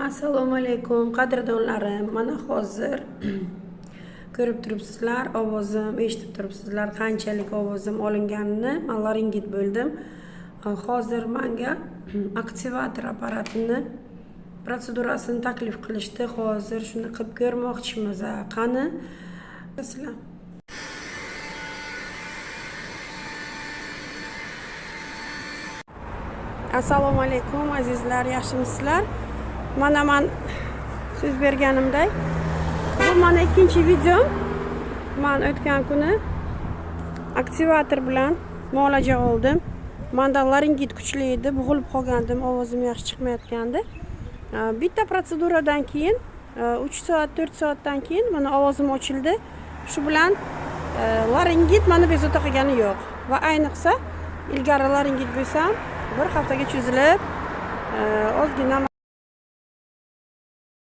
Assalomu alaykum qadrdonlarim. Mana hozir ko'rib turibsizlar, ovozim eshitib turibsizlar qanchalik ovozim olinganini. Men laringit bo'ldim. Hozir menga aktivator apparatini protsedurasini taklif qilishdi. Hozir shuni qilib ko'rmoqchimiz. Qani? Sizlar Assalomu alaykum azizlar, yaxshimisizlar? Mana men so'z berganimdek, bu mana ikkinchi videom. Men o'tgan kuni aktivator bilan muolaja oldim. Menda laringit kuchli edi, bo'g'ilib qolgandim, ovozim yaxshi chiqmayotgandi. Bitta protseduradan keyin 3 soat, 4 soatdan keyin mana ovozim ochildi. Shu bilan laringit meni bezovta qilgani yo'q. Va ayniqsa ilgari laringit bo'lsam bir haftaga cho'zilib ozgina